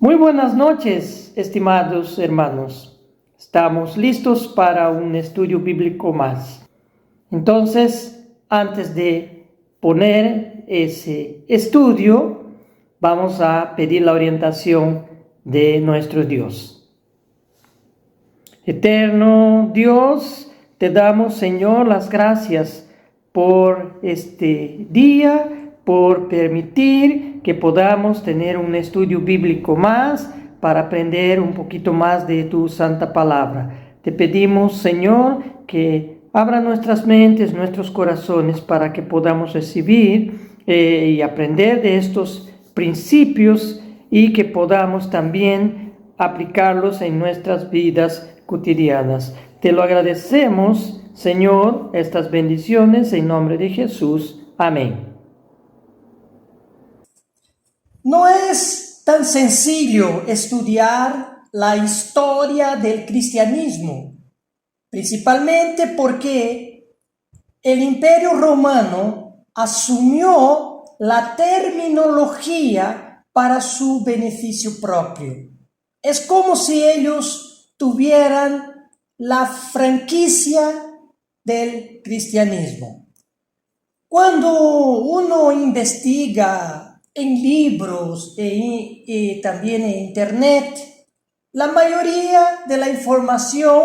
Muy buenas noches, estimados hermanos. Estamos listos para un estudio bíblico más. Entonces, antes de poner ese estudio, vamos a pedir la orientación de nuestro Dios. Eterno Dios, te damos, Señor, las gracias por este día, por permitir que podamos tener un estudio bíblico más para aprender un poquito más de tu santa palabra. Te pedimos, Señor, que abra nuestras mentes, nuestros corazones para que podamos recibir y aprender de estos principios y que podamos también aplicarlos en nuestras vidas cotidianas. Te lo agradecemos, Señor, estas bendiciones en nombre de Jesús. Amén. No es tan sencillo estudiar la historia del cristianismo, principalmente porque el Imperio Romano asumió la terminología para su beneficio propio. Es como si ellos tuvieran la franquicia del cristianismo. Cuando uno investiga en libros y también en internet, la mayoría de la información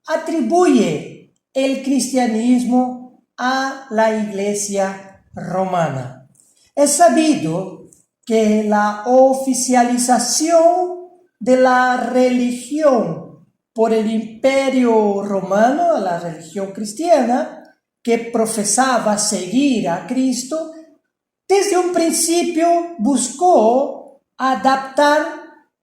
atribuye el cristianismo a la Iglesia romana. Es sabido que la oficialización de la religión por el Imperio Romano, la religión cristiana, que profesaba seguir a Cristo, desde un principio buscó adaptar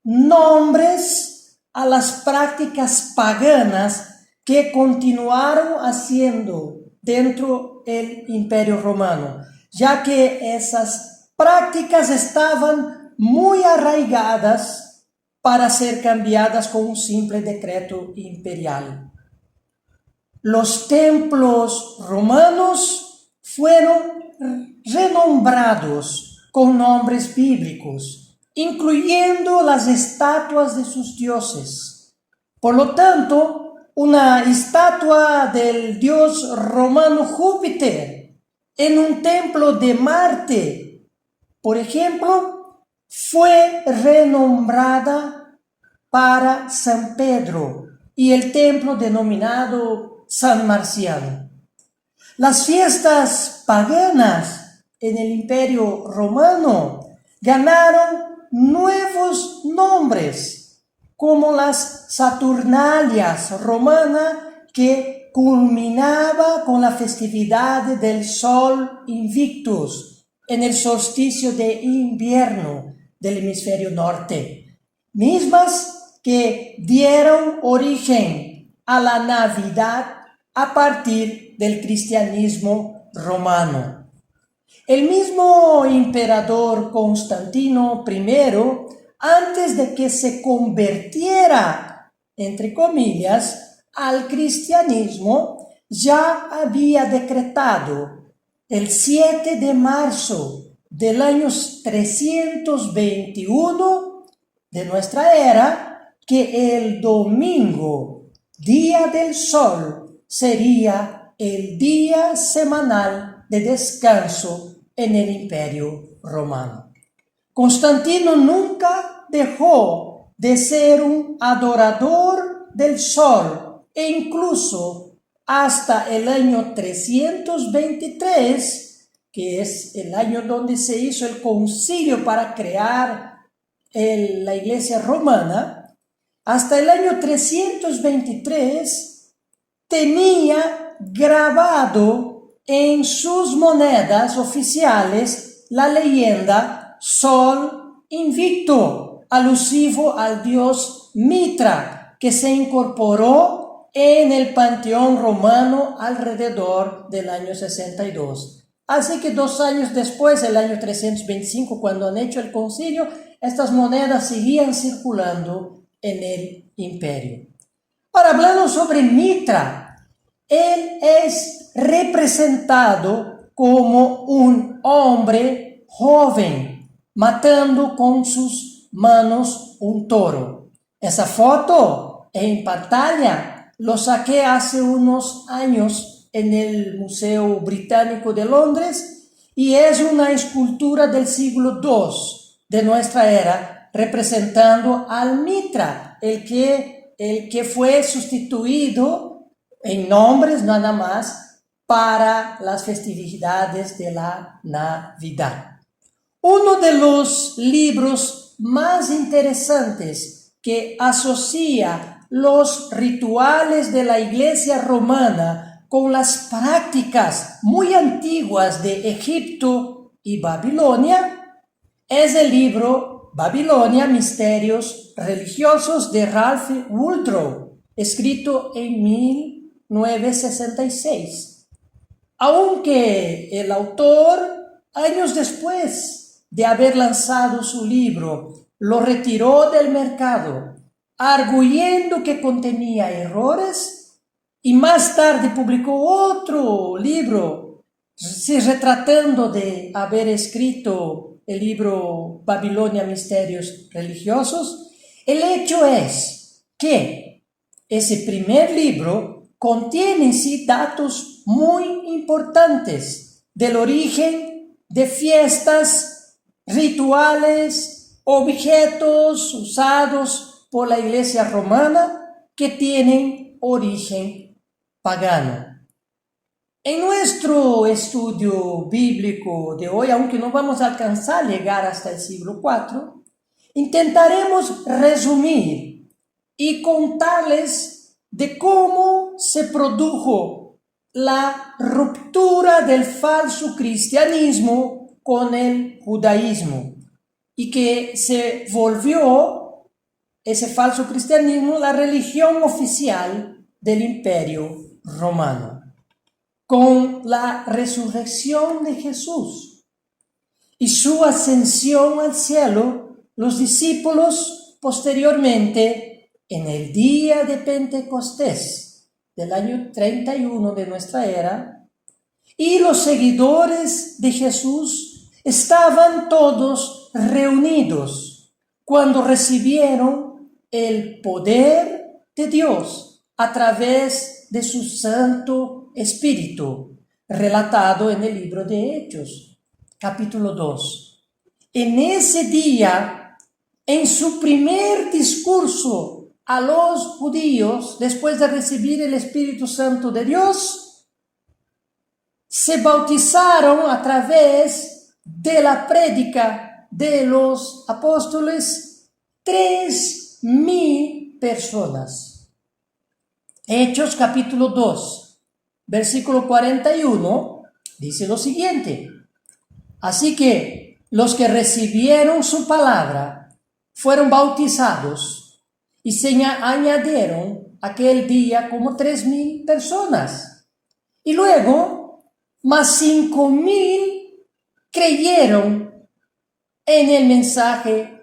nombres a las prácticas paganas que continuaron haciendo dentro del Imperio Romano, ya que esas prácticas estaban muy arraigadas para ser cambiadas con un simple decreto imperial. Los templos romanos fueron renombrados con nombres bíblicos, incluyendo las estatuas de sus dioses. Por lo tanto, una estatua del dios romano Júpiter en un templo de Marte, por ejemplo, fue renombrada para San Pedro y el templo denominado San Marciano. Las fiestas paganas en el Imperio Romano ganaron nuevos nombres, como las Saturnalias romanas, que culminaba con la festividad del Sol Invictus en el solsticio de invierno del hemisferio norte, mismas que dieron origen a la Navidad a partir del cristianismo romano. El mismo emperador Constantino I, antes de que se convirtiera, entre comillas, al cristianismo, ya había decretado el 7 de marzo del año 321 de nuestra era que el domingo, día del sol, sería el día semanal de descanso en el Imperio Romano. Constantino nunca dejó de ser un adorador del sol e incluso hasta el año 323, que es el año donde se hizo el concilio para crear la Iglesia romana, hasta el año 323 tenía grabado en sus monedas oficiales la leyenda Sol Invicto, alusivo al dios Mitra, que se incorporó en el panteón romano alrededor del año 62. Así que 2 años después, el año 325, cuando han hecho el concilio, estas monedas seguían circulando en el imperio. Ahora, hablando sobre Mitra, él es representado como un hombre joven, matando con sus manos un toro. Esa foto en pantalla lo saqué hace unos años en el Museo Británico de Londres y es una escultura del siglo II de nuestra era representando al Mitra, el que fue sustituido en nombres nada más para las festividades de la Navidad. Uno de los libros más interesantes que asocia los rituales de la Iglesia romana con las prácticas muy antiguas de Egipto y Babilonia es el libro Babilonia, Misterios Religiosos de Ralph Woodrow, escrito en 1966. Aunque el autor, años después de haber lanzado su libro, lo retiró del mercado, arguyendo que contenía errores, y más tarde publicó otro libro, retratando de haber escrito el libro Babilonia, Misterios Religiosos. El hecho es que ese primer libro contiene en sí datos muy importantes del origen de fiestas, rituales, objetos usados por la Iglesia romana que tienen origen pagano. En nuestro estudio bíblico de hoy, aunque no vamos a alcanzar a llegar hasta el siglo IV, intentaremos resumir y contarles de cómo se produjo la ruptura del falso cristianismo con el judaísmo y que se volvió ese falso cristianismo la religión oficial del Imperio Romano. Con la resurrección de Jesús y su ascensión al cielo, los discípulos posteriormente, en el día de Pentecostés del año 31 de nuestra era, y los seguidores de Jesús estaban todos reunidos cuando recibieron el poder de Dios a través de su Santo Espíritu, relatado en el libro de Hechos, capítulo 2. En ese día, en su primer discurso a los judíos, después de recibir el Espíritu Santo de Dios, se bautizaron a través de la prédica de los apóstoles 3,000 personas. Hechos capítulo 2. Versículo 41 dice lo siguiente: así que los que recibieron su palabra fueron bautizados y se añadieron aquel día como 3,000 personas. Y luego, más 5,000 creyeron en el mensaje,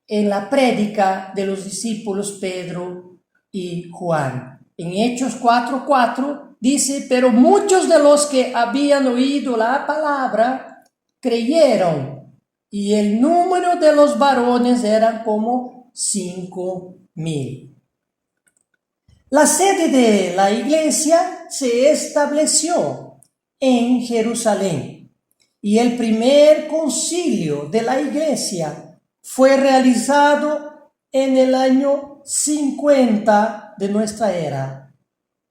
en la prédica de los discípulos Pedro y Juan. En Hechos 4:4 dice, pero muchos de los que habían oído la palabra creyeron, y el número de los varones eran como 5,000. La sede de la iglesia se estableció en Jerusalén, y el primer concilio de la iglesia fue realizado en el año 50 de nuestra era,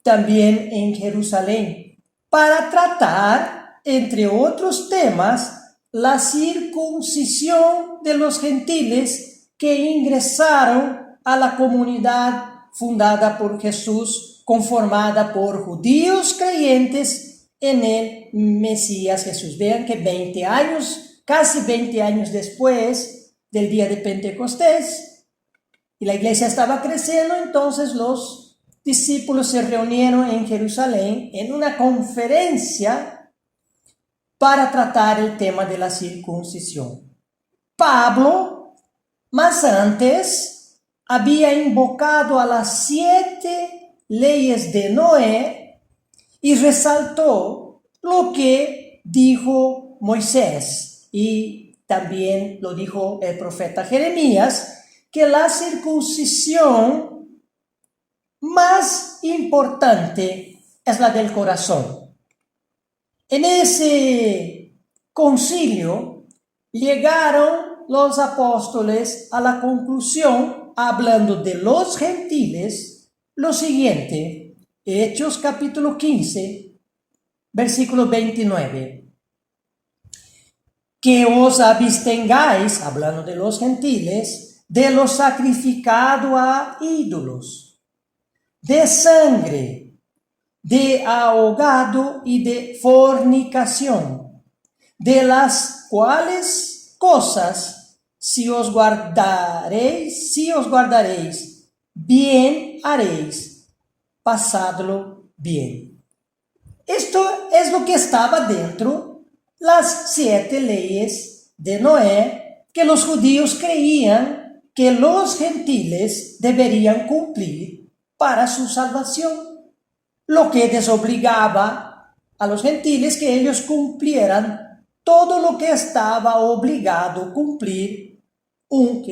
también en Jerusalén, para tratar, entre otros temas, la circuncisión de los gentiles que ingresaron a la comunidad fundada por Jesús, conformada por judíos creyentes en el Mesías Jesús. Vean que 20 años, casi 20 años después del día de Pentecostés, y la iglesia estaba creciendo, entonces los discípulos se reunieron en Jerusalén en una conferencia para tratar el tema de la circuncisión. Pablo, más antes, había invocado a las 7 leyes de Noé y resaltó lo que dijo Moisés y también lo dijo el profeta Jeremías, que la circuncisión más importante es la del corazón. En ese concilio llegaron los apóstoles a la conclusión, hablando de los gentiles, lo siguiente: Hechos capítulo 15, versículo 29. Que os abstengáis, hablando de los gentiles, de lo sacrificado a ídolos, de sangre, de ahogado y de fornicación, de las cuales cosas si os guardaréis, bien haréis, pasadlo bien. Esto es lo que estaba dentro las 7 leyes de Noé que los judíos creían que los gentiles deberían cumplir para su salvación, lo que desobligaba a los gentiles que ellos cumplieran todo lo que estaba obligado a cumplir un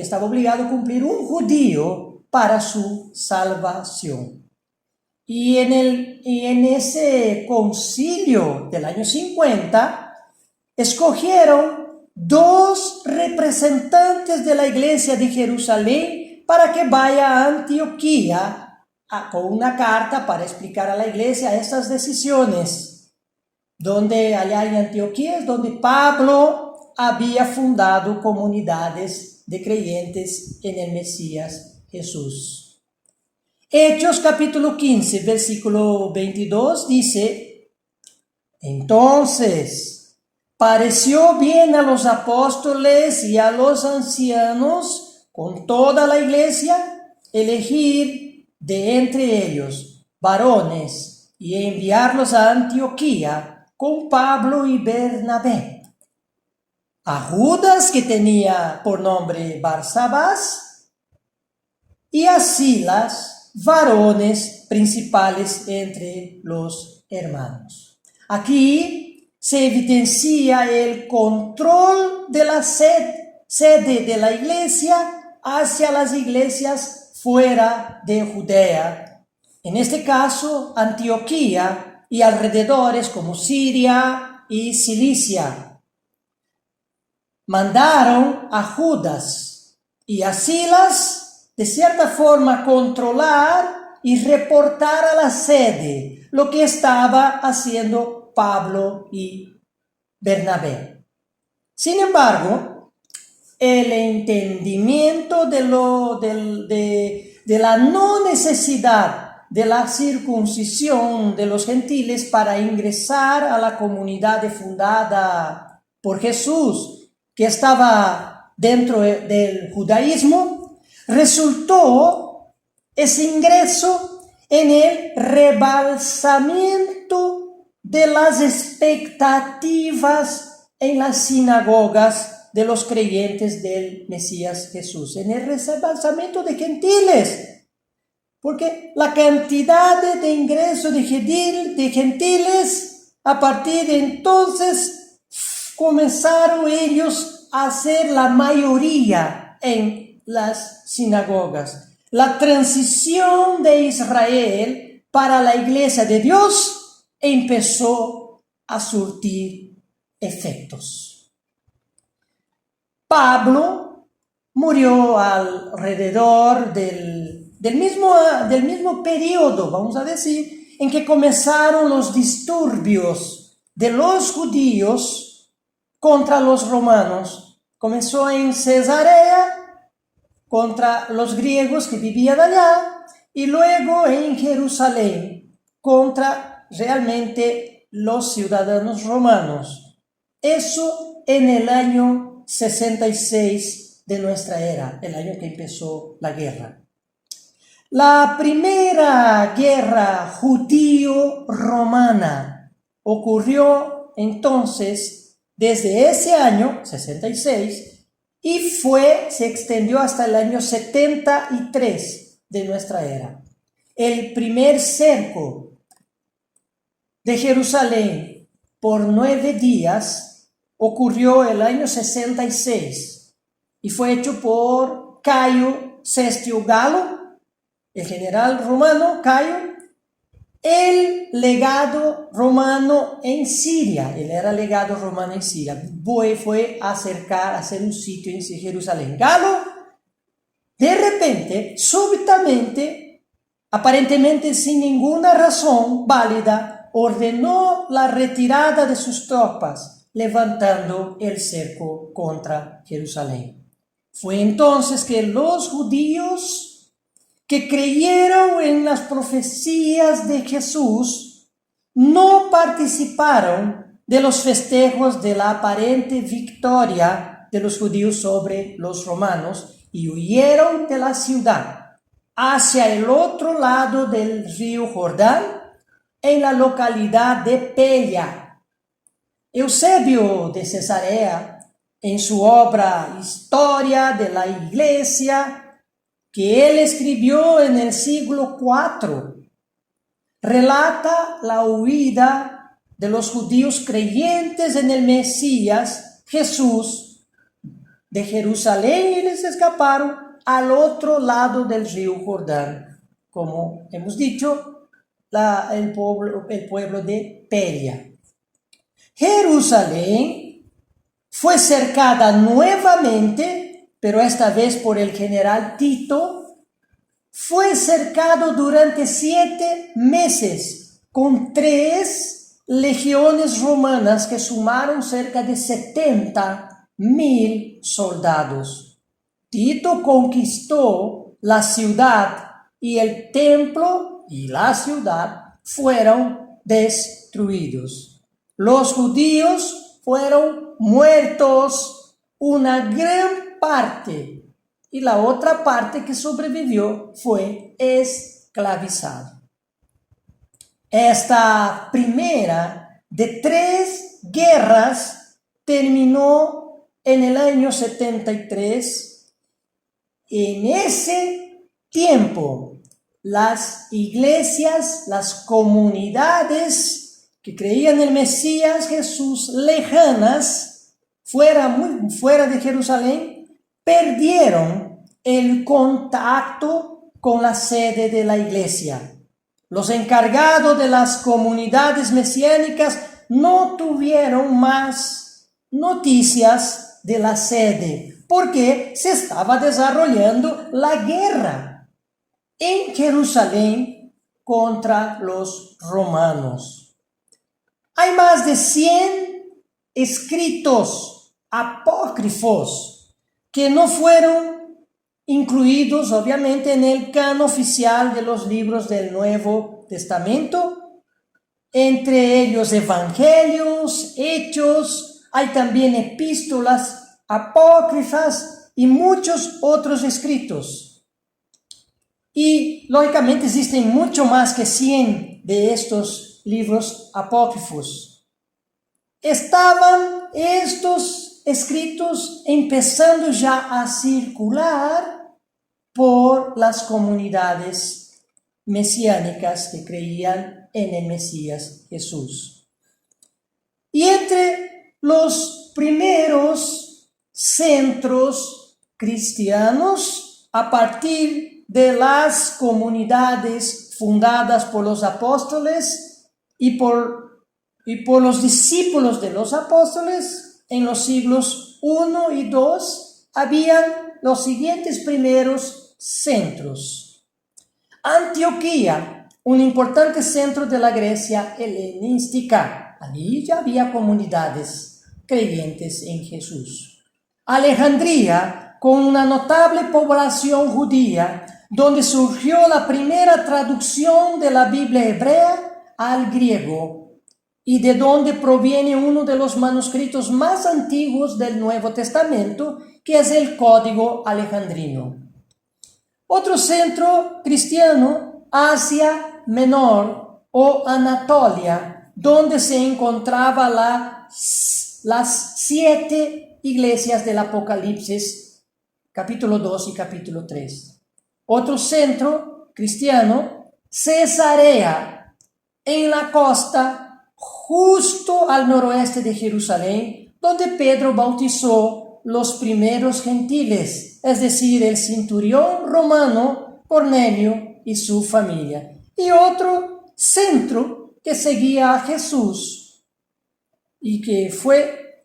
judío para su salvación. Y en ese concilio del año 50, escogieron 2 representantes de la iglesia de Jerusalén para que vaya a Antioquía con una carta para explicar a la iglesia estas decisiones. Donde allá en Antioquía es donde Pablo había fundado comunidades de creyentes en el Mesías Jesús. Hechos capítulo 15, versículo 22 dice: entonces pareció bien a los apóstoles y a los ancianos con toda la iglesia elegir de entre ellos varones y enviarlos a Antioquía con Pablo y Bernabé, a Judas, que tenía por nombre Barsabás, y a Silas, varones principales entre los hermanos. Aquí se evidencia el control de la sede de la iglesia hacia las iglesias fuera de Judea. En este caso, Antioquía y alrededores como Siria y Cilicia. Mandaron a Judas y a Silas, de cierta forma, controlar y reportar a la sede lo que estaba haciendo Pablo y Bernabé. Sin embargo, el entendimiento de la no necesidad de la circuncisión de los gentiles para ingresar a la comunidad fundada por Jesús, que estaba dentro del judaísmo, resultó ese ingreso en el rebalsamiento de las expectativas en las sinagogas de los creyentes del Mesías Jesús, en el rebalsamiento de gentiles, porque la cantidad de ingreso de gentiles, a partir de entonces comenzaron ellos a ser la mayoría en las sinagogas. La transición de Israel para la iglesia de Dios empezó a surtir efectos. Pablo murió alrededor del mismo periodo, vamos a decir, en que comenzaron los disturbios de los judíos contra los romanos. Comenzó en Cesarea contra los griegos que vivían allá y luego en Jerusalén contra realmente los ciudadanos romanos. Eso en el año 66 de nuestra era, el año que empezó la guerra. La primera guerra judío-romana ocurrió entonces desde ese año 66 y se extendió hasta el año 73 de nuestra era. El primer cerco de Jerusalén por 9 días ocurrió el año 66 y fue hecho por Cayo Cestio Galo, el general romano Cayo, el legado romano en Siria. Él era legado romano en Siria. Fue a acercar, a hacer un sitio en Jerusalén. Galo, de repente, súbitamente, aparentemente sin ninguna razón válida, ordenó la retirada de sus tropas, levantando el cerco contra Jerusalén. Fue entonces que los judíos que creyeron en las profecías de Jesús no participaron de los festejos de la aparente victoria de los judíos sobre los romanos y huyeron de la ciudad hacia el otro lado del río Jordán, en la localidad de Pella. Eusebio de Cesarea, en su obra Historia de la Iglesia, que él escribió en el siglo IV, relata la huida de los judíos creyentes en el Mesías Jesús de Jerusalén, y les escaparon al otro lado del río Jordán, como hemos dicho, el pueblo de Pella. Jerusalén fue cercada nuevamente, pero esta vez por el general Tito. Fue cercado durante 7 meses con 3 legiones romanas que sumaron cerca de 70,000 soldados. Tito conquistó la ciudad y el templo y la ciudad fueron destruidos. Los judíos fueron muertos, una gran parte, y la otra parte que sobrevivió fue esclavizada. Esta primera de 3 guerras terminó en el año 73. En ese tiempo, las iglesias, las comunidades que creían en el Mesías Jesús lejanas, muy fuera de Jerusalén, perdieron el contacto con la sede de la iglesia. Los encargados de las comunidades mesiánicas no tuvieron más noticias de la sede, porque se estaba desarrollando la guerra en Jerusalén contra los romanos. Hay más de 100 escritos apócrifos que no fueron incluidos, obviamente, en el canon oficial de los libros del Nuevo Testamento, entre ellos evangelios, hechos, hay también epístolas apócrifas y muchos otros escritos. Y, lógicamente, existen mucho más que 100 de estos libros apócrifos. Estaban estos escritos empezando ya a circular por las comunidades mesiánicas que creían en el Mesías Jesús. Y entre los primeros centros cristianos, a partir de las comunidades fundadas por los apóstoles y por los discípulos de los apóstoles, en los siglos I y II, habían los siguientes primeros centros. Antioquía, un importante centro de la Grecia helenística. Allí ya había comunidades creyentes en Jesús. Alejandría, con una notable población judía, donde surgió la primera traducción de la Biblia hebrea al griego, y de donde proviene uno de los manuscritos más antiguos del Nuevo Testamento, que es el Código Alejandrino. Otro centro cristiano, Asia Menor o Anatolia, donde se encontraban las 7 iglesias del Apocalipsis, capítulo 2 y capítulo 3. Otro centro cristiano, Cesarea, en la costa, justo al noroeste de Jerusalén, donde Pedro bautizó los primeros gentiles, es decir, el centurión romano Cornelio y su familia. Y otro centro que seguía a Jesús y que fue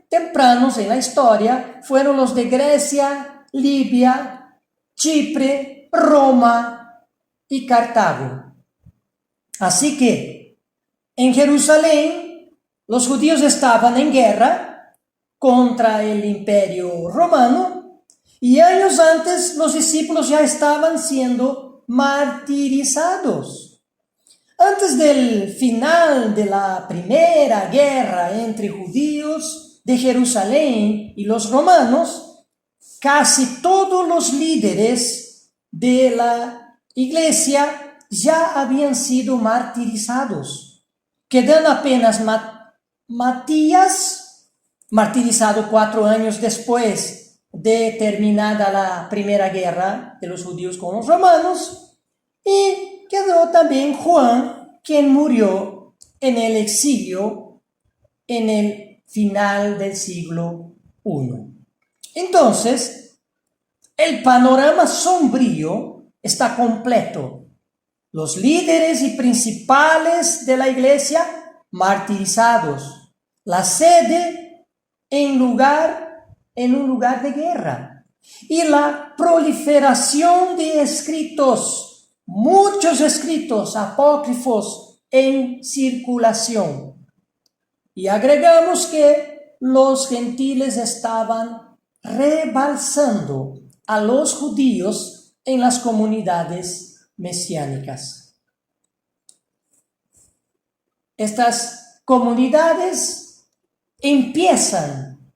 tempranos en la historia fueron los de Grecia, Libia, Chipre, Roma y Cartago. Así que en Jerusalén los judíos estaban en guerra contra el imperio romano y años antes los discípulos ya estaban siendo martirizados. Antes del final de la primera guerra entre judíos de Jerusalén y los romanos, casi todos los líderes de la iglesia ya habían sido martirizados, quedando apenas Matías, martirizado 4 años después de terminada la primera guerra de los judíos con los romanos, y quedó también Juan, quien murió en el exilio en el final del siglo I. Entonces, el panorama sombrío está completo. Los líderes y principales de la iglesia martirizados. La sede en un lugar de guerra. Y la proliferación de escritos, muchos escritos apócrifos en circulación. Y agregamos que los gentiles estaban rebalsando a los judíos en las comunidades mesiánicas. Estas comunidades empiezan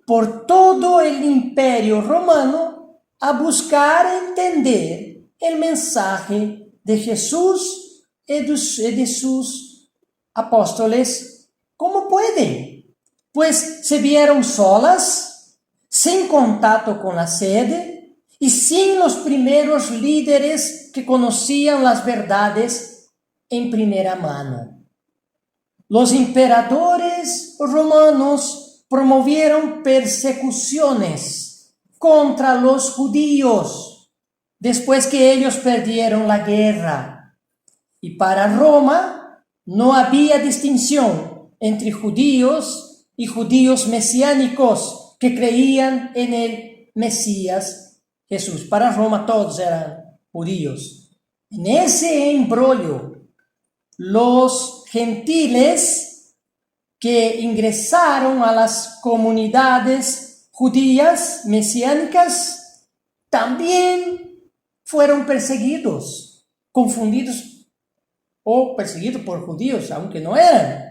por todo el imperio romano a buscar entender el mensaje de Jesús y de sus apóstoles como pueden, pues se vieron solas, sin contacto con la sede y sin los primeros líderes que conocían las verdades en primera mano. Los emperadores romanos promovieron persecuciones contra los judíos después que ellos perdieron la guerra. Y para Roma no había distinción entre judíos y judíos mesiánicos que creían en el Mesías Jesús. Para Roma todos eran judíos. En ese embrollo, los gentiles que ingresaron a las comunidades judías mesiánicas también fueron perseguidos, confundidos o perseguidos por judíos, aunque no eran.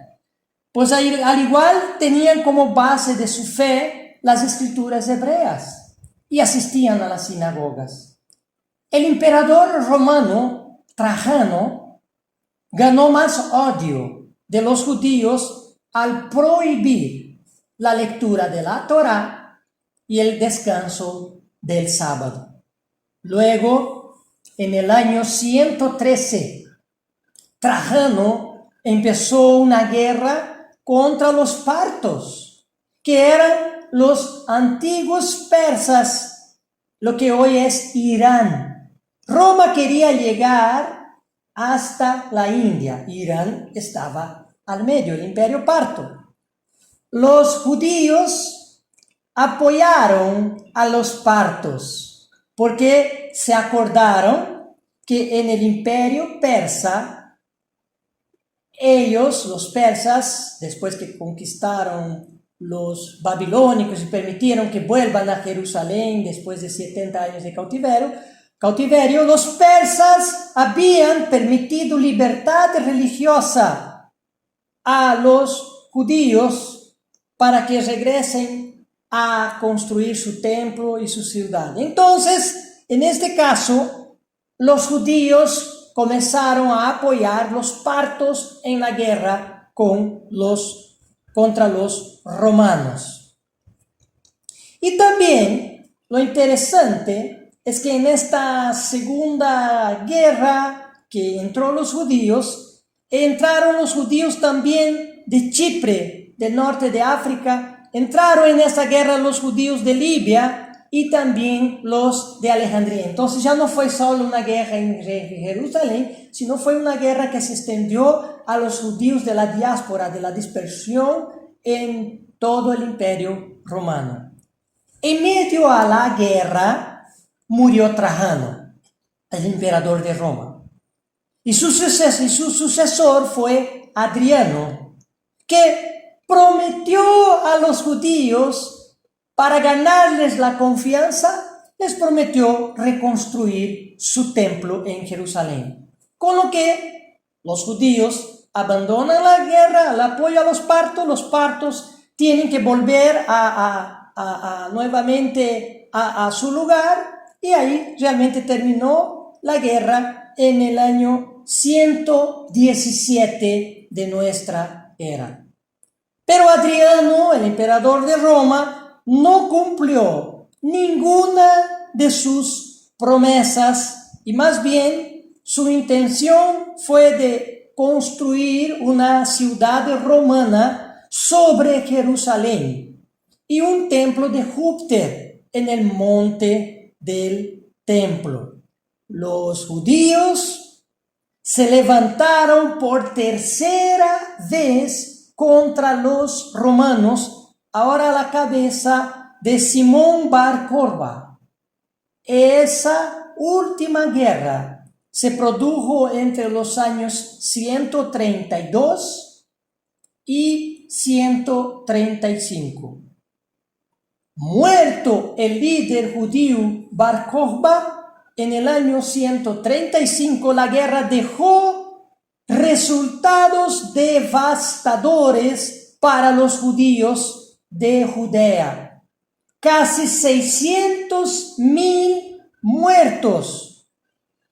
Pues al igual tenían como base de su fe las escrituras hebreas y asistían a las sinagogas. El emperador romano Trajano ganó más odio de los judíos al prohibir la lectura de la Torá y el descanso del sábado. Luego, en el año 113, Trajano empezó una guerra contra los partos, que eran los antiguos persas, lo que hoy es Irán. Roma quería llegar hasta la India. Irán estaba al medio, el imperio parto. Los judíos apoyaron a los partos porque se acordaron que en el imperio persa, ellos, los persas, después que conquistaron los babilónicos y permitieron que vuelvan a Jerusalén después de 70 años de cautiverio, los persas habían permitido libertad religiosa a los judíos para que regresen a construir su templo y su ciudad. Entonces, en este caso, los judíos comenzaron a apoyar los partos en la guerra contra los romanos. Y también lo interesante es que en esta segunda guerra que entraron los judíos también de Chipre, del norte de África. Entraron en esta guerra los judíos de Libia y también los de Alejandría. Entonces ya no fue solo una guerra en Jerusalén, sino fue una guerra que se extendió a los judíos de la diáspora, de la dispersión en todo el imperio romano. En medio a la guerra murió Trajano, el emperador de Roma. Y su sucesor fue Adriano, que prometió a los judíos, para ganarles la confianza, les prometió reconstruir su templo en Jerusalén. Con lo que los judíos abandonan la guerra, el apoyo a los partos tienen que volver nuevamente a su lugar, y ahí realmente terminó la guerra en el año 117 de nuestra era. Pero Adriano, el emperador de Roma, no cumplió ninguna de sus promesas, y más bien su intención fue de construir una ciudad romana sobre Jerusalén y un templo de Júpiter en el monte del templo. Los judíos se levantaron por tercera vez contra los romanos, ahora a la cabeza de Simón Bar Corba. Esa última guerra se produjo entre los años 132 y 135. Muerto el líder judío Bar Kokhba, en el año 135 la guerra dejó resultados devastadores para los judíos de Judea. Casi 600,000 muertos,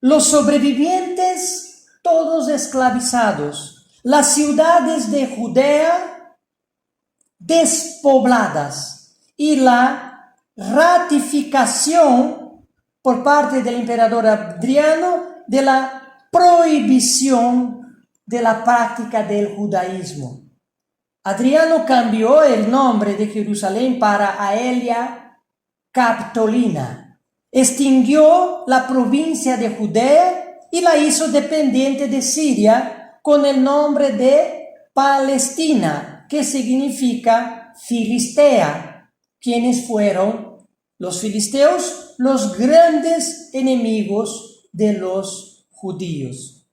los sobrevivientes todos esclavizados, las ciudades de Judea despobladas, y la ratificación por parte del emperador Adriano de la prohibición de la práctica del judaísmo. Adriano cambió el nombre de Jerusalén para Aelia Capitolina, extinguió la provincia de Judea y la hizo dependiente de Siria con el nombre de Palestina, que significa Filistea, quienes fueron los filisteos, los grandes enemigos de los judíos.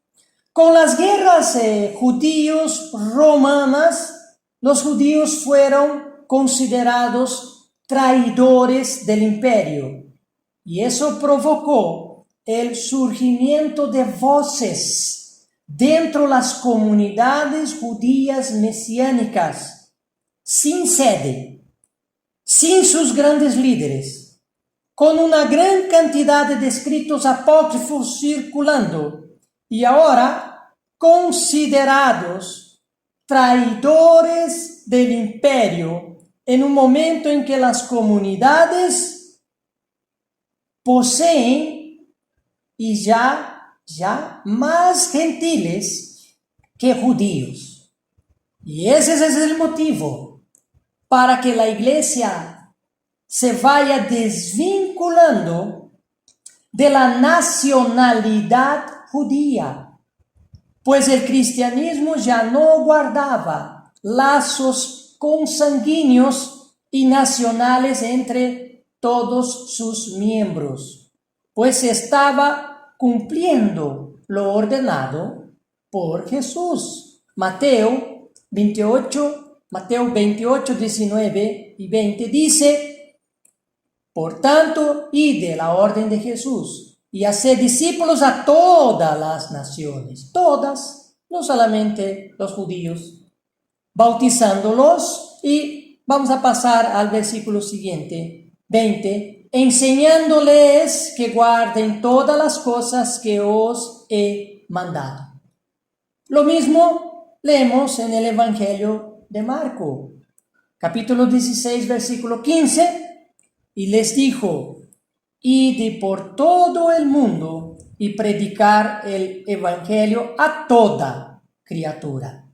Con las guerras judíos romanas, los judíos fueron considerados traidores del imperio, y eso provocó el surgimiento de voces dentro de las comunidades judías mesiánicas, sin sede, sin sus grandes líderes, con una gran cantidad de escritos apócrifos circulando, y ahora considerados traidores del imperio en un momento en que las comunidades poseen y ya más gentiles que judíos. Y ese es el motivo para que la iglesia se vaya desvinculando de la nacionalidad judía, pues el cristianismo ya no guardaba lazos consanguíneos y nacionales entre todos sus miembros, pues estaba cumpliendo lo ordenado por Jesús. Mateo 28, 19 y 20 dice: por tanto, id de la orden de Jesús y haced discípulos a todas las naciones, todas, no solamente los judíos, bautizándolos, y vamos a pasar al versículo siguiente, 20, enseñándoles que guarden todas las cosas que os he mandado. Lo mismo leemos en el Evangelio de Marco, capítulo 16, versículo 15, y les dijo: id por todo el mundo y predicar el Evangelio a toda criatura.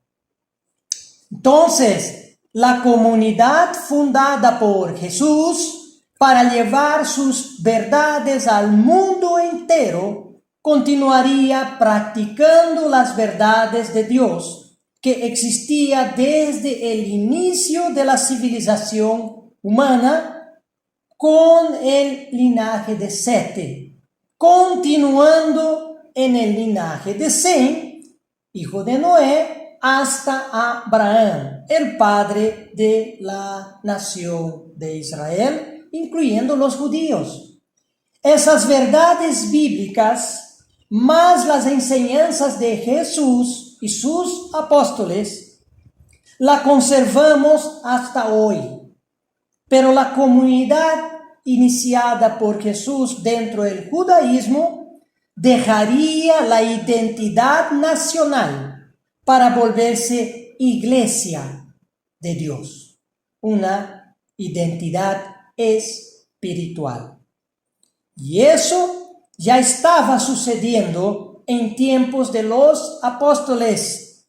Entonces, la comunidad fundada por Jesús para llevar sus verdades al mundo entero continuaría practicando las verdades de Dios que existía desde el inicio de la civilización humana con el linaje de Sete, continuando en el linaje de Sem, hijo de Noé, hasta Abraham, el padre de la nación de Israel, incluyendo los judíos. Esas verdades bíblicas, más las enseñanzas de Jesús y sus apóstoles, la conservamos hasta hoy. Pero la comunidad iniciada por Jesús dentro del judaísmo dejaría la identidad nacional para volverse iglesia de Dios, una identidad espiritual. Y eso ya estaba sucediendo en tiempos de los apóstoles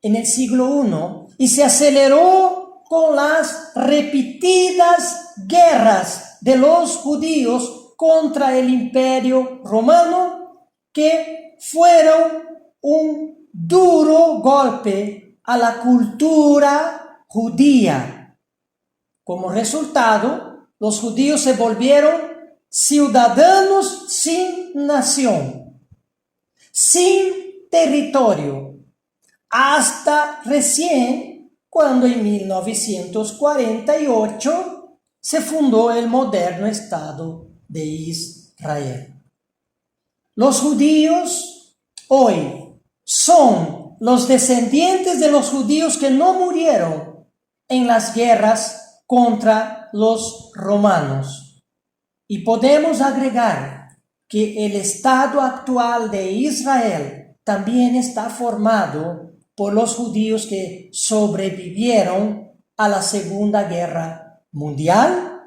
en el siglo I y se aceleró con las repetidas guerras de los judíos contra el Imperio Romano, que fueron un duro golpe a la cultura judía. Como resultado, los judíos se volvieron ciudadanos sin nación, sin territorio, hasta recién cuando en 1948 se fundó el moderno Estado de Israel. Los judíos hoy son los descendientes de los judíos que no murieron en las guerras contra los romanos. Y podemos agregar que el estado actual de Israel también está formado por los judíos que sobrevivieron a la Segunda Guerra Mundial,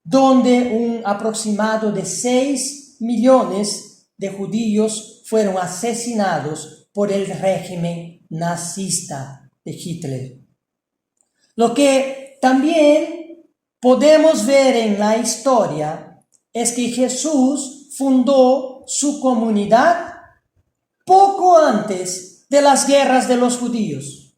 donde un aproximado de 6 millones de judíos fueron asesinados por el régimen nazista de Hitler. Lo que también podemos ver en la historia es que Jesús fundó su comunidad poco antes de las guerras de los judíos,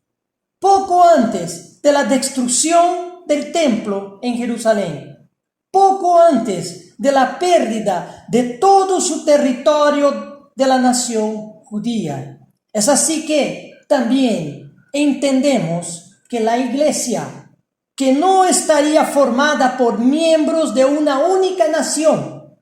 poco antes de la destrucción del templo en Jerusalén, poco antes de la pérdida de todo su territorio de la nación judía. Es así que también entendemos que la iglesia, que no estaría formada por miembros de una única nación,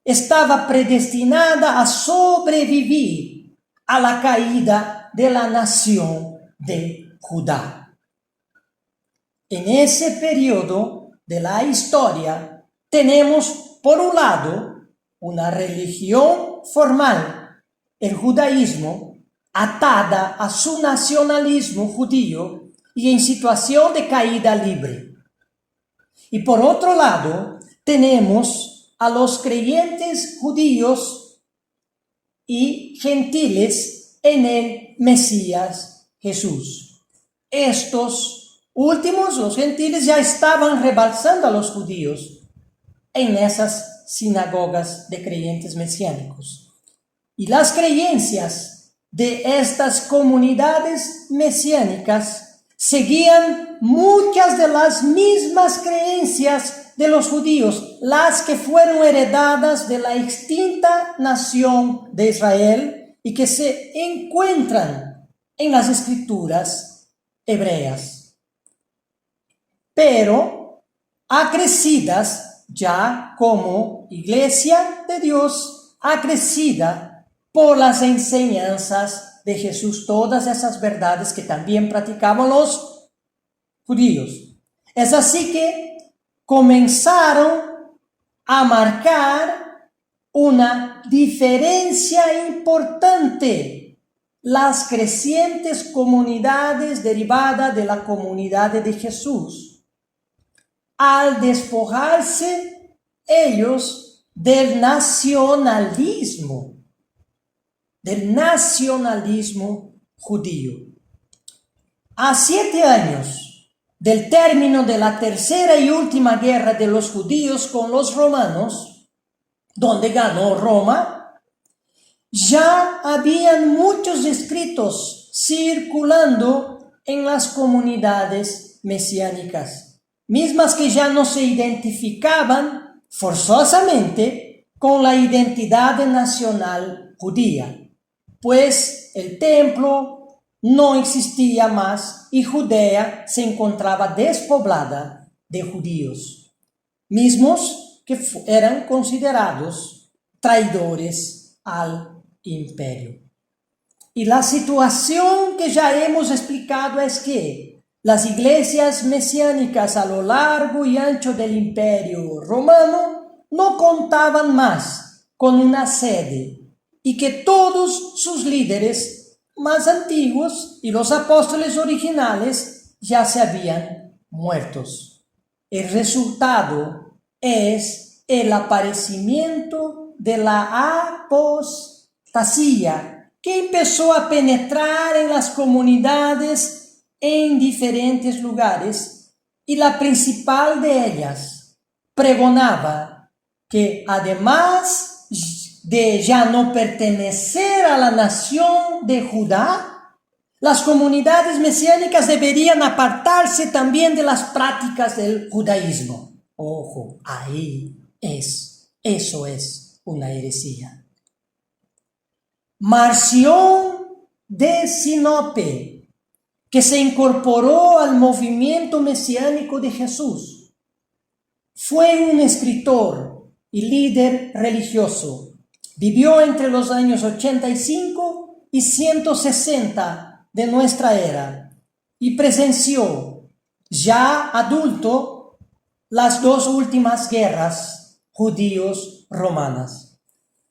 estaba predestinada a sobrevivir a la caída de la nación de Judá. En ese periodo de la historia tenemos, por un lado, una religión formal, el judaísmo, atada a su nacionalismo judío y en situación de caída libre. Y por otro lado, tenemos a los creyentes judíos y gentiles en el Mesías Jesús. Estos últimos, los gentiles, ya estaban rebalsando a los judíos en esas sinagogas de creyentes mesiánicos. Y las creencias de estas comunidades mesiánicas seguían muchas de las mismas creencias de los judíos, las que fueron heredadas de la extinta nación de Israel y que se encuentran en las escrituras hebreas, pero acrecidas ya como iglesia de Dios, acrecida por las enseñanzas de Jesús, todas esas verdades que también practicaban los judíos. Es así que comenzaron a marcar una diferencia importante las crecientes comunidades derivadas de la comunidad de Jesús, al despojarse ellos del nacionalismo judío. A 7 años del término de la tercera y última guerra de los judíos con los romanos, donde ganó Roma, ya habían muchos escritos circulando en las comunidades mesiánicas, mismas que ya no se identificaban forzosamente con la identidad nacional judía, pues el templo no existía más y Judea se encontraba despoblada de judíos, mismos que eran considerados traidores al imperio. Y la situación que ya hemos explicado es que las iglesias mesiánicas a lo largo y ancho del imperio romano no contaban más con una sede y que todos sus líderes más antiguos y los apóstoles originales ya se habían muertos. El resultado es el aparecimiento de la apostasía que empezó a penetrar en las comunidades en diferentes lugares, y la principal de ellas pregonaba que además de ya no pertenecer a la nación de Judá, las comunidades mesiánicas deberían apartarse también de las prácticas del judaísmo. Ojo, eso es una herejía. Marción de Sinope, que se incorporó al movimiento mesiánico de Jesús, fue un escritor y líder religioso. Vivió entre los años 85 y 160 de nuestra era y presenció, ya adulto, las dos últimas guerras judíos-romanas.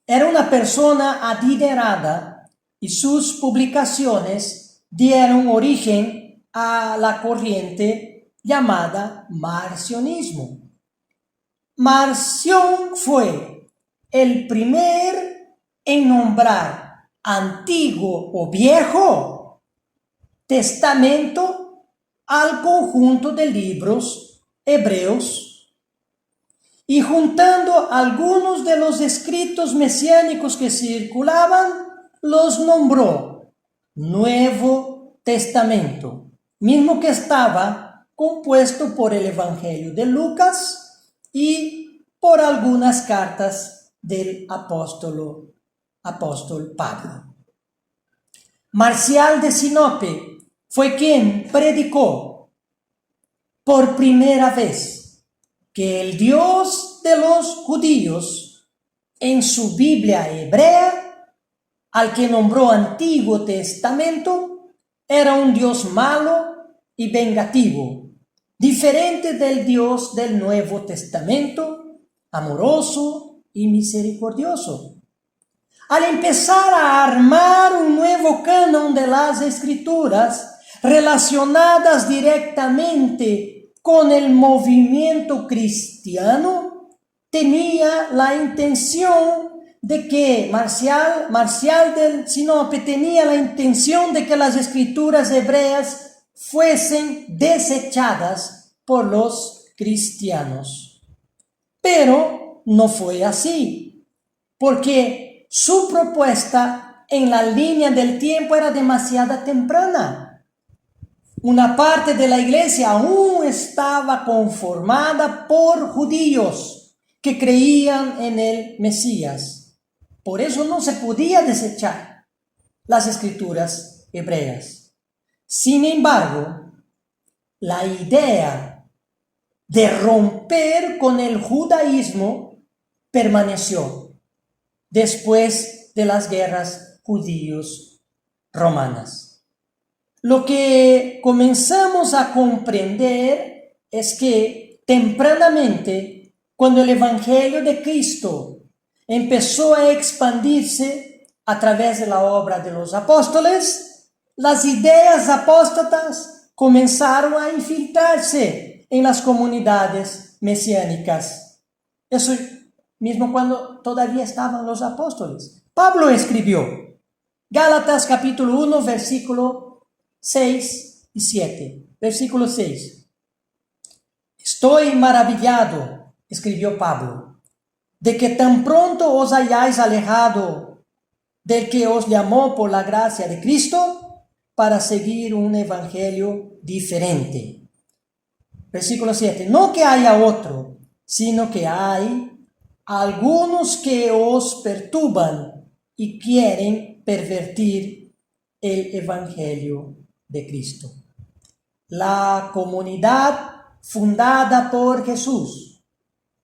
Era una persona adinerada y sus publicaciones dieron origen a la corriente llamada marcionismo. Marción fue el primer en nombrar Antiguo o Viejo Testamento al conjunto de libros hebreos, y juntando algunos de los escritos mesiánicos que circulaban, los nombró Nuevo Testamento, mismo que estaba compuesto por el Evangelio de Lucas y por algunas cartas del apóstol Pablo. Marcial de Sinope fue quien predicó por primera vez que el Dios de los judíos en su Biblia hebrea, al que nombró Antiguo Testamento, era un Dios malo y vengativo, diferente del Dios del Nuevo Testamento, amoroso y misericordioso. Al empezar a armar un nuevo canon de las Escrituras relacionadas directamente con el movimiento cristiano, tenía la intención de que Marcial del Sinope tenía la intención de que las Escrituras hebreas fuesen desechadas por los cristianos. Pero no fue así, porque su propuesta en la línea del tiempo era demasiado temprana. Una parte de la iglesia aún estaba conformada por judíos que creían en el Mesías. Por eso no se podía desechar las escrituras hebreas. Sin embargo, la idea de romper con el judaísmo permaneció después de las guerras judíos-romanas. Lo que comenzamos a comprender es que tempranamente, cuando el Evangelio de Cristo empezó a expandirse a través de la obra de los apóstoles, las ideas apóstatas comenzaron a infiltrarse en las comunidades mesiánicas. Eso mismo cuando todavía estaban los apóstoles. Pablo escribió, Gálatas capítulo 1, versículo 6 y 7. Versículo 6. Estoy maravillado, escribió Pablo, de que tan pronto os hayáis alejado del que os llamó por la gracia de Cristo para seguir un evangelio diferente. Versículo 7. No que haya otro, sino que hay algunos que os perturban y quieren pervertir el evangelio de Cristo. La comunidad fundada por Jesús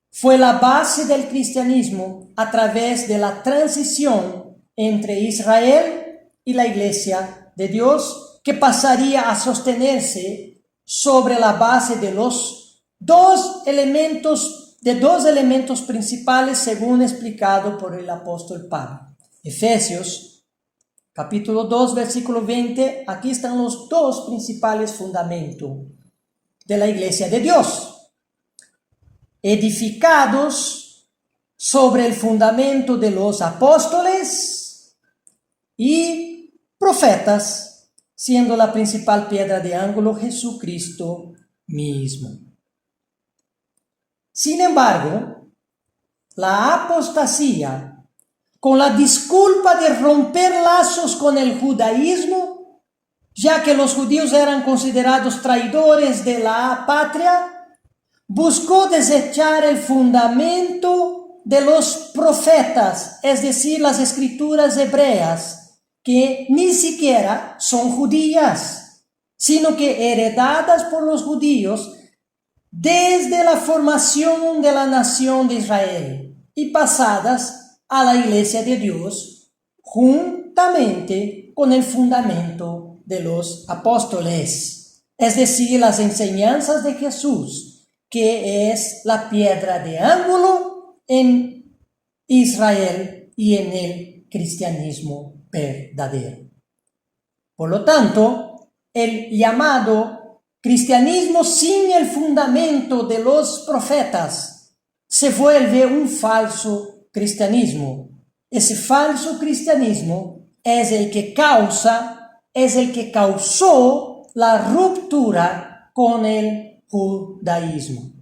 fue la base del cristianismo a través de la transición entre Israel y la Iglesia de Dios, que pasaría a sostenerse sobre la base de dos elementos principales según explicado por el apóstol Pablo. Efesios capítulo 2 versículo 20, aquí están los dos principales fundamentos de la Iglesia de Dios, edificados sobre el fundamento de los apóstoles y profetas, siendo la principal piedra de ángulo Jesucristo mismo. Sin embargo, la apostasía, con la disculpa de romper lazos con el judaísmo, ya que los judíos eran considerados traidores de la patria, buscó desechar el fundamento de los profetas, es decir, las escrituras hebreas, que ni siquiera son judías, sino que heredadas por los judíos desde la formación de la nación de Israel y pasadas a la Iglesia de Dios juntamente con el fundamento de los apóstoles, es decir, las enseñanzas de Jesús, que es la piedra de ángulo en Israel y en el cristianismo verdadero. Por lo tanto, el llamado cristianismo sin el fundamento de los profetas se vuelve un falso cristianismo. Ese falso cristianismo es el que causó la ruptura con el judaísmo.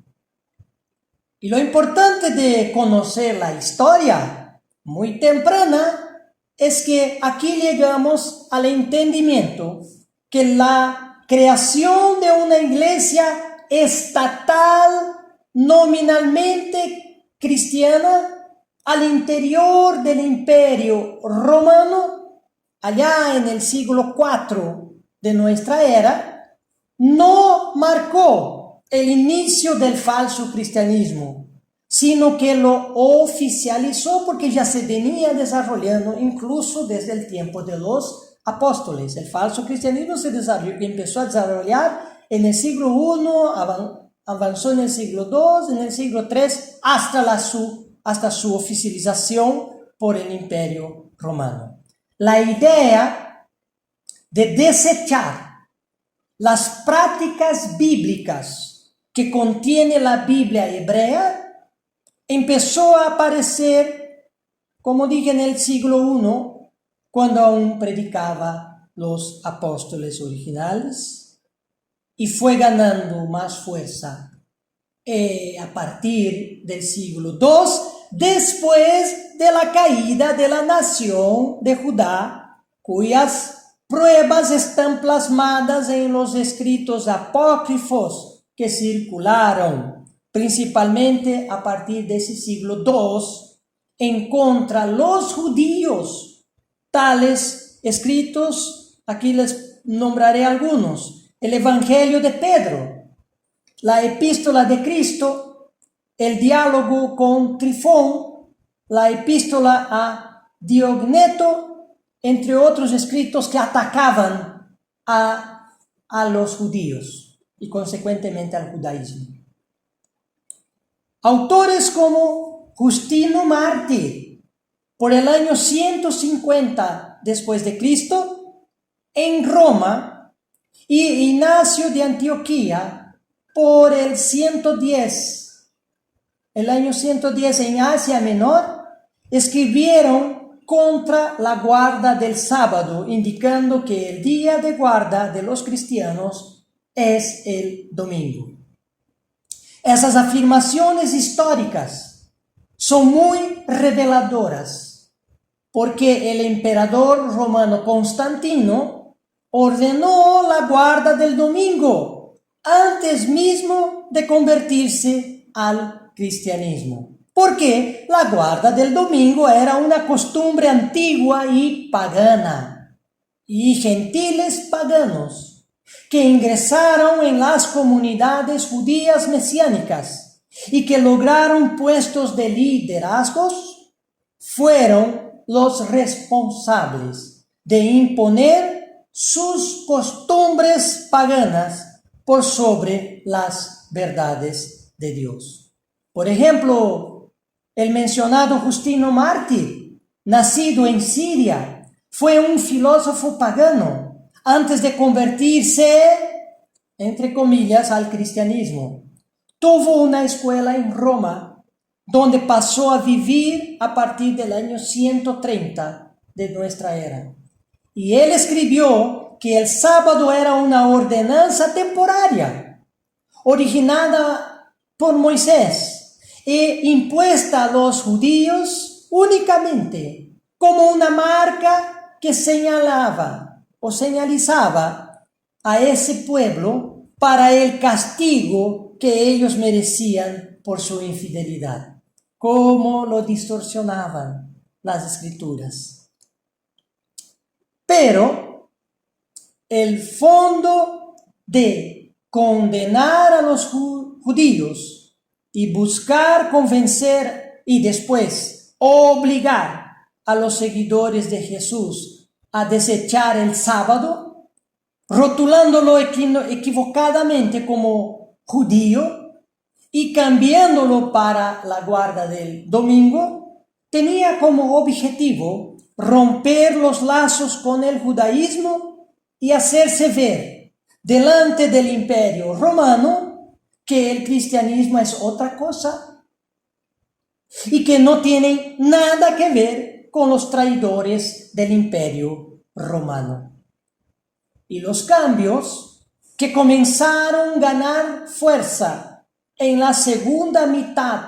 Y lo importante de conocer la historia muy temprana es que aquí llegamos al entendimiento que la creación de una iglesia estatal nominalmente cristiana al interior del Imperio Romano, allá en el siglo IV de nuestra era, no marcó el inicio del falso cristianismo, sino que lo oficializó porque ya se venía desarrollando incluso desde el tiempo de los apóstoles. El falso cristianismo empezó a desarrollar en el siglo I, avanzó en el siglo II, en el siglo III, hasta su oficialización por el Imperio Romano. La idea de desechar las prácticas bíblicas que contiene la Biblia hebrea empezó a aparecer, como dije, en el siglo I, cuando aún predicaba los apóstoles originales, y fue ganando más fuerza a partir del siglo II, después de la caída de la nación de Judá, cuyas pruebas están plasmadas en los escritos apócrifos que circularon principalmente a partir de ese siglo II en contra de los judíos. Tales escritos, aquí les nombraré algunos: el Evangelio de Pedro, la Epístola de Cristo, el diálogo con Trifón, la Epístola a Diogneto, entre otros escritos que atacaban a los judíos y consecuentemente al judaísmo. Autores como Justino Mártir, por el año 150 después de Cristo, en Roma, y Ignacio de Antioquía, por el año 110 en Asia Menor, escribieron contra la guarda del sábado, indicando que el día de guarda de los cristianos es el domingo. Esas afirmaciones históricas son muy reveladoras, porque el emperador romano Constantino ordenó la guarda del domingo antes mismo de convertirse al cristianismo, porque la guarda del domingo era una costumbre antigua y pagana, y gentiles paganos que ingresaron en las comunidades judías mesiánicas y que lograron puestos de liderazgos fueron los responsables de imponer sus costumbres paganas por sobre las verdades de Dios. Por ejemplo, el mencionado Justino Mártir, nacido en Siria, fue un filósofo pagano antes de convertirse, entre comillas, al cristianismo. Tuvo una escuela en Roma, donde pasó a vivir a partir del año 130 de nuestra era. Y él escribió que el sábado era una ordenanza temporaria, originada por Moisés e impuesta a los judíos únicamente como una marca que señalaba o señalizaba a ese pueblo para el castigo que ellos merecían por su infidelidad. Cómo lo distorsionaban las escrituras. Pero el fondo de condenar a los judíos y buscar convencer y después obligar a los seguidores de Jesús a desechar el sábado, rotulándolo equivocadamente como judío y cambiándolo para la guarda del domingo, tenía como objetivo romper los lazos con el judaísmo y hacerse ver delante del imperio romano que el cristianismo es otra cosa y que no tiene nada que ver con los traidores del imperio romano. Y los cambios que comenzaron a ganar fuerza en la segunda mitad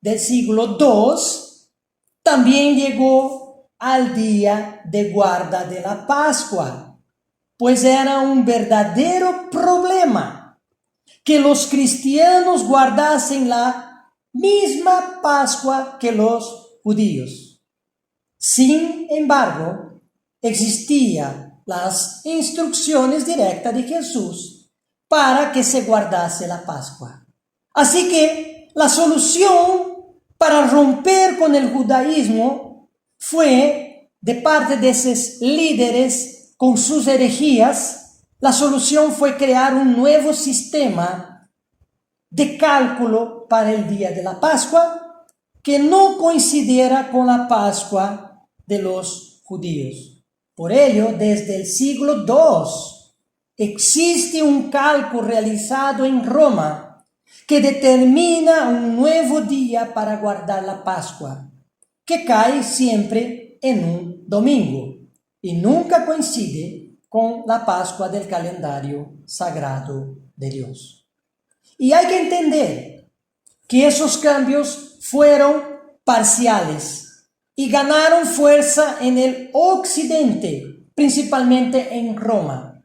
del siglo II también llegó al día de guarda de la Pascua, pues era un verdadero problema que los cristianos guardasen la misma Pascua que los judíos. Sin embargo, existían las instrucciones directas de Jesús para que se guardase la Pascua. Así que la solución para romper con el judaísmo fue, de parte de esos líderes con sus herejías, la solución fue crear un nuevo sistema de cálculo para el día de la Pascua que no coincidiera con la Pascua de los judíos. Por ello, desde el siglo II existe un cálculo realizado en Roma que determina un nuevo día para guardar la Pascua, que cae siempre en un domingo y nunca coincide con la Pascua del calendario sagrado de Dios. Y hay que entender que esos cambios fueron parciales y ganaron fuerza en el occidente, principalmente en Roma.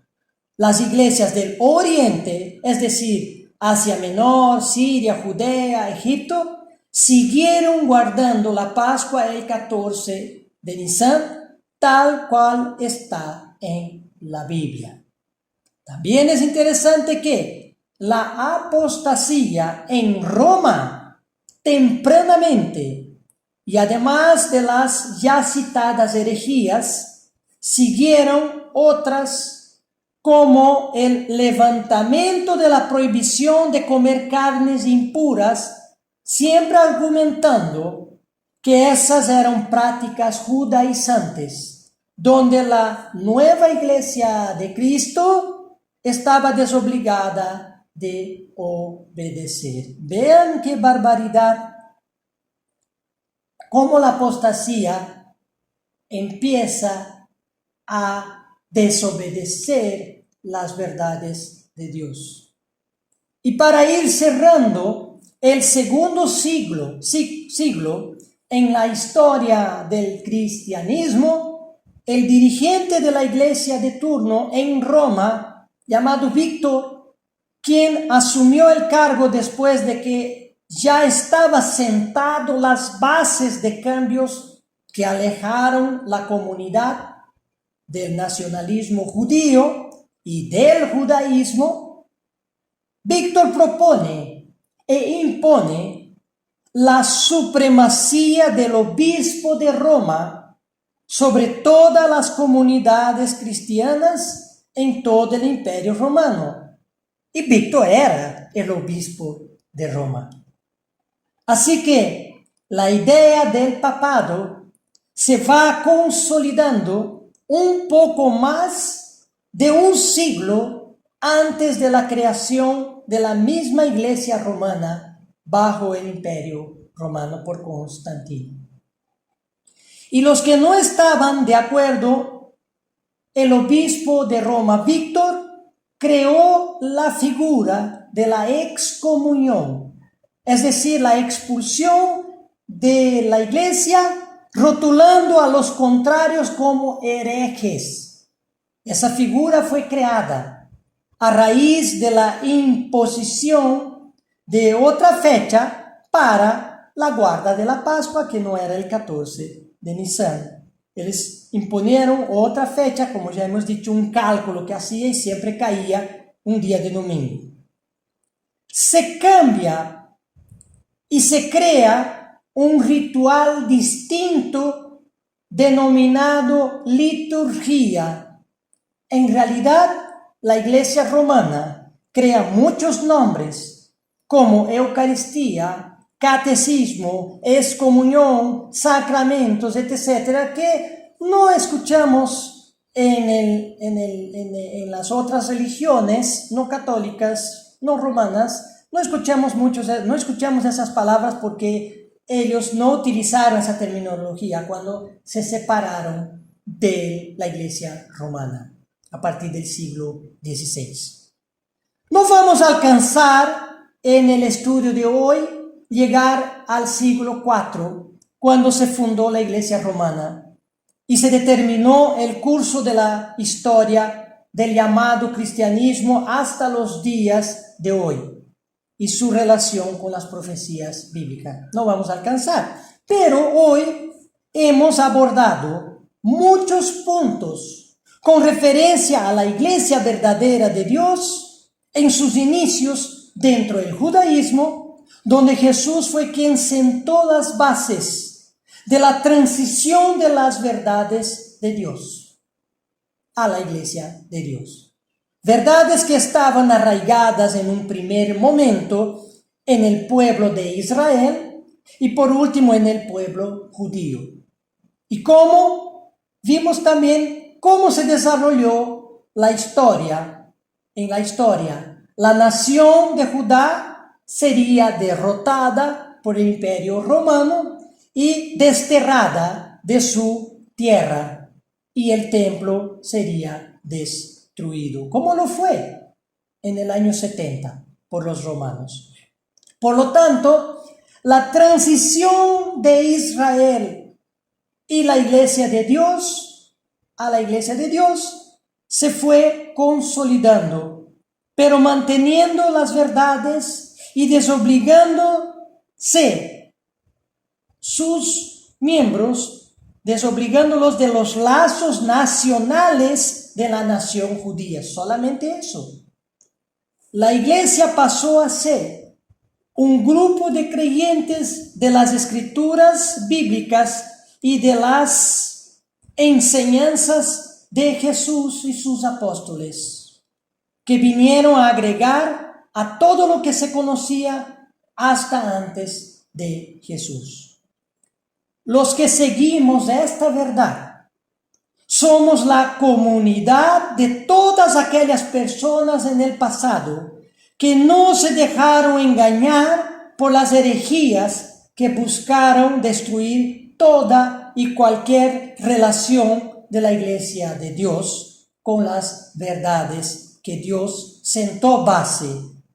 Las iglesias del oriente, es decir, Asia Menor, Siria, Judea, Egipto, siguieron guardando la Pascua el 14 de Nisan, tal cual está en la Biblia. También es interesante que la apostasía en Roma tempranamente, y además de las ya citadas herejías, siguieron otras como el levantamiento de la prohibición de comer carnes impuras, siempre argumentando que esas eran prácticas judaizantes, donde la nueva iglesia de Cristo estaba desobligada de obedecer. Vean qué barbaridad, cómo la apostasía empieza a desobedecer las verdades de Dios. Y para ir cerrando, el segundo siglo en la historia del cristianismo, el dirigente de la iglesia de turno en Roma, llamado Víctor, quien asumió el cargo después de que ya estaba sentado las bases de cambios que alejaron la comunidad del nacionalismo judío y del judaísmo. Víctor propone e impone la supremacía del obispo de Roma sobre todas las comunidades cristianas en todo el imperio romano. Y Víctor era el obispo de Roma. Así que la idea del papado se va consolidando un poco más de un siglo antes de la creación de la misma iglesia romana bajo el imperio romano por Constantino. Y los que no estaban de acuerdo, el obispo de Roma, Víctor, creó la figura de la excomunión, es decir, la expulsión de la iglesia, rotulando a los contrarios como herejes. Esa figura fue creada a raíz de la imposición de otra fecha para la guarda de la Pascua, que no era el 14 de Nisan. Ellos imponieron otra fecha, como ya hemos dicho, un cálculo que hacía y siempre caía un día de domingo. Se cambia y se crea un ritual distinto denominado liturgia. En realidad, la iglesia romana crea muchos nombres como Eucaristía, catecismo, excomunión, sacramentos, etc., que no escuchamos en las otras religiones no católicas, no romanas. No escuchamos esas palabras porque ellos no utilizaron esa terminología cuando se separaron de la iglesia romana a partir del siglo XVI. No vamos a alcanzar en el estudio de hoy llegar al siglo IV, cuando se fundó la iglesia romana y se determinó el curso de la historia del llamado cristianismo hasta los días de hoy y su relación con las profecías bíblicas. No vamos a alcanzar, pero hoy hemos abordado muchos puntos con referencia a la iglesia verdadera de Dios en sus inicios dentro del judaísmo, donde Jesús fue quien sentó las bases de la transición de las verdades de Dios a la iglesia de Dios. Verdades que estaban arraigadas en un primer momento en el pueblo de Israel y por último en el pueblo judío. Y cómo vimos también cómo se desarrolló la historia. En la historia, la nación de Judá sería derrotada por el imperio romano y desterrada de su tierra, y el templo sería destruido, como lo fue en el año 70 por los romanos. Por lo tanto, la transición de Israel y la iglesia de Dios a la iglesia de Dios se fue consolidando, pero manteniendo las verdades y desobligándose sus miembros, desobligándolos de los lazos nacionales de la nación judía. Solamente eso. La iglesia pasó a ser un grupo de creyentes de las escrituras bíblicas y de las enseñanzas de Jesús y sus apóstoles, que vinieron a agregar a todo lo que se conocía hasta antes de Jesús. Los que seguimos esta verdad somos la comunidad de todas aquellas personas en el pasado que no se dejaron engañar por las herejías que buscaron destruir toda y cualquier relación de la iglesia de Dios con las verdades que Dios sentó base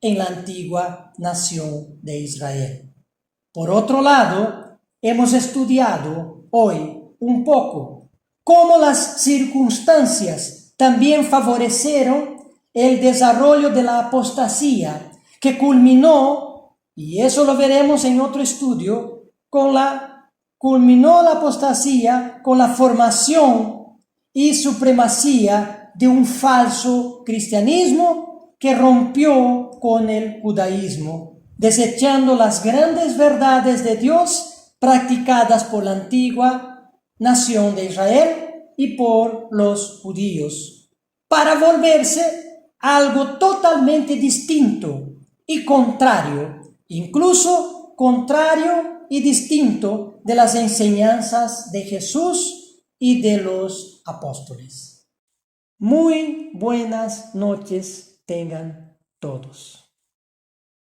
en la antigua nación de Israel. Por otro lado, hemos estudiado hoy un poco cómo las circunstancias también favorecieron el desarrollo de la apostasía, que culminó, y eso lo veremos en otro estudio, culminó la apostasía con la formación y supremacía de un falso cristianismo que rompió con el judaísmo, desechando las grandes verdades de Dios practicadas por la antigua nación de Israel y por los judíos, para volverse algo totalmente distinto y contrario, incluso contrario y distinto de las enseñanzas de Jesús y de los apóstoles. Muy buenas noches tengan todos.